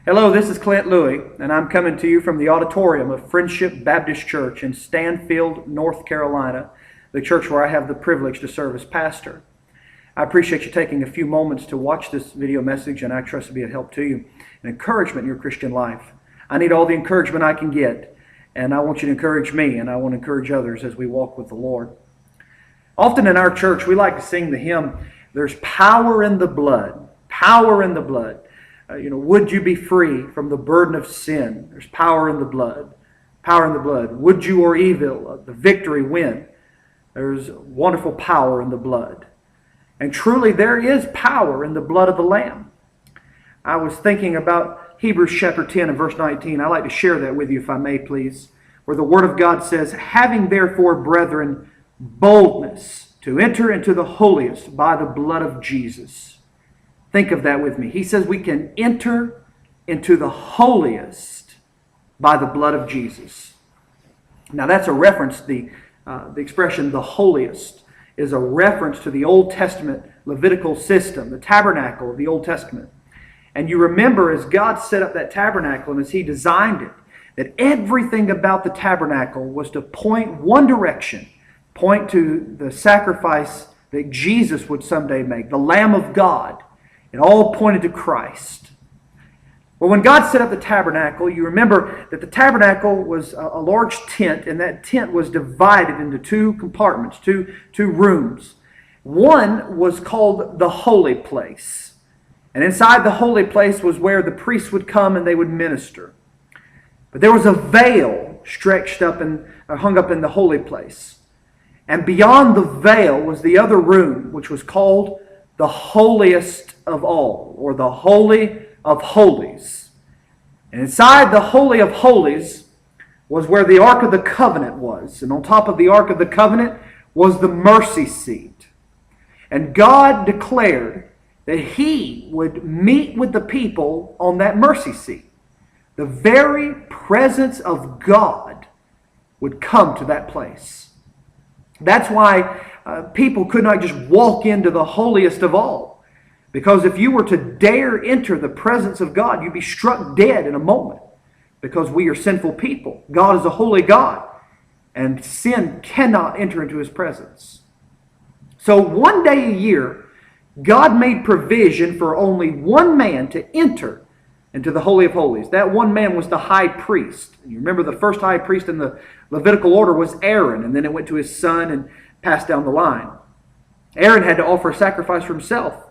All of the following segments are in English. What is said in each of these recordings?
Hello, this is Clint Louie, and I'm coming to you from the auditorium of Friendship Baptist Church in Stanfield, North Carolina, the church where I have the privilege to serve as pastor. I appreciate you taking a few moments to watch this video message, and I trust to be a help to you, an encouragement in your Christian life. I need all the encouragement I can get, and I want you to encourage me, and I want to encourage others as we walk with the Lord. Often in our church, we like to sing the hymn, "There's power in the blood, power in the blood." Would you be free from the burden of sin? There's power in the blood. Power in the blood. Would you or evil, the victory win? There's wonderful power in the blood. And truly there is power in the blood of the Lamb. I was thinking about Hebrews chapter 10 and verse 19. I'd like to share that with you if I may, please. Where the Word of God says, "Having therefore, brethren, boldness to enter into the holiest by the blood of Jesus." Think of that with me. He says we can enter into the holiest by the blood of Jesus. Now that's a reference, the expression "the holiest" is a reference to the Old Testament Levitical system, the tabernacle of the Old Testament. And you remember as God set up that tabernacle and as He designed it, that everything about the tabernacle was to point one direction, point to the sacrifice that Jesus would someday make, the Lamb of God. It all pointed to Christ. Well, when God set up the tabernacle, you remember that the tabernacle was a large tent, and that tent was divided into two compartments, two rooms. One was called the holy place. And inside the holy place was where the priests would come and they would minister. But there was a veil stretched up and hung up in the holy place. And beyond the veil was the other room, which was called the holiest of all, or the Holy of Holies. And inside the Holy of Holies was where the Ark of the Covenant was. And on top of the Ark of the Covenant was the mercy seat. And God declared that He would meet with the people on that mercy seat. The very presence of God would come to that place. That's why people could not just walk into the holiest of all. Because if you were to dare enter the presence of God, you'd be struck dead in a moment. Because we are sinful people. God is a holy God. And sin cannot enter into His presence. So one day a year, God made provision for only one man to enter into the Holy of Holies. That one man was the high priest. You remember the first high priest in the Levitical order was Aaron. And then it went to his son and passed down the line. Aaron had to offer a sacrifice for himself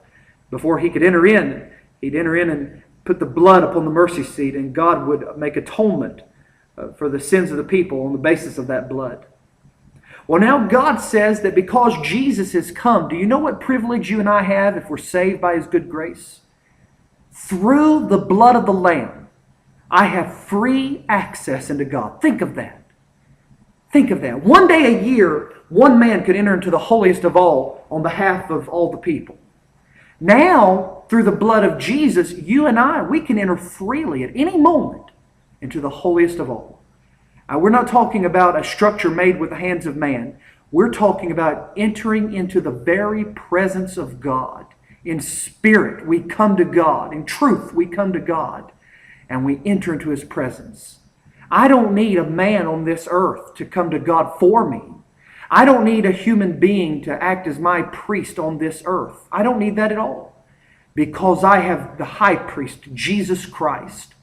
before he could enter in. He'd enter in and put the blood upon the mercy seat, and God would make atonement for the sins of the people on the basis of that blood. Well, now God says that because Jesus has come, do you know what privilege you and I have if we're saved by His good grace? Through the blood of the Lamb, I have free access into God. Think of that. Think of that. One day a year, one man could enter into the holiest of all on behalf of all the people. Now, through the blood of Jesus, you and I, we can enter freely at any moment into the holiest of all. We're not talking about a structure made with the hands of man. We're talking about entering into the very presence of God. In spirit, we come to God. In truth, we come to God. And we enter into His presence. I don't need a man on this earth to come to God for me. I don't need a human being to act as my priest on this earth. I don't need that at all. Because I have the high priest, Jesus Christ.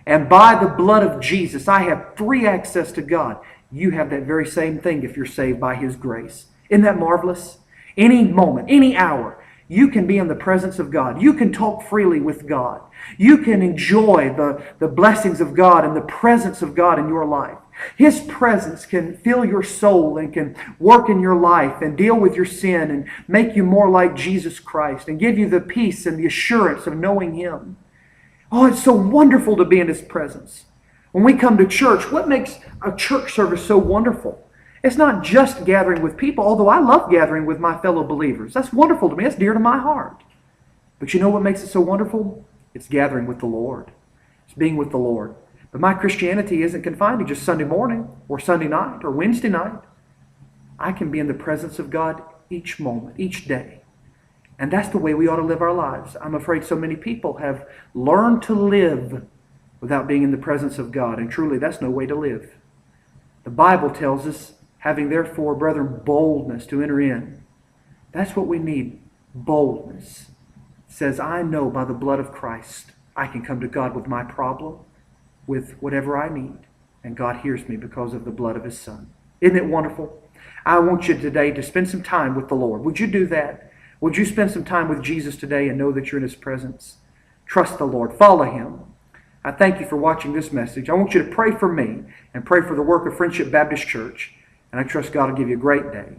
And by the blood of Jesus, I have free access to God. You have that very same thing if you're saved by His grace. Isn't that marvelous? Any moment, any hour, you can be in the presence of God. You can talk freely with God. You can enjoy the blessings of God and the presence of God in your life. His presence can fill your soul and can work in your life and deal with your sin and make you more like Jesus Christ and give you the peace and the assurance of knowing Him. Oh, it's so wonderful to be in His presence. When we come to church, what makes a church service so wonderful? It's not just gathering with people, although I love gathering with my fellow believers. That's wonderful to me. That's dear to my heart. But you know what makes it so wonderful? It's gathering with the Lord. It's being with the Lord. But my Christianity isn't confined to just Sunday morning or Sunday night or Wednesday night. I can be in the presence of God each moment, each day. And that's the way we ought to live our lives. I'm afraid so many people have learned to live without being in the presence of God. And truly, that's no way to live. The Bible tells us, having therefore, brethren, boldness to enter in. That's what we need, boldness. It says, I know by the blood of Christ I can come to God with my problem, with whatever I need. And God hears me because of the blood of His Son. Isn't it wonderful? I want you today to spend some time with the Lord. Would you do that? Would you spend some time with Jesus today and know that you're in His presence? Trust the Lord. Follow Him. I thank you for watching this message. I want you to pray for me and pray for the work of Friendship Baptist Church. And I trust God will give you a great day.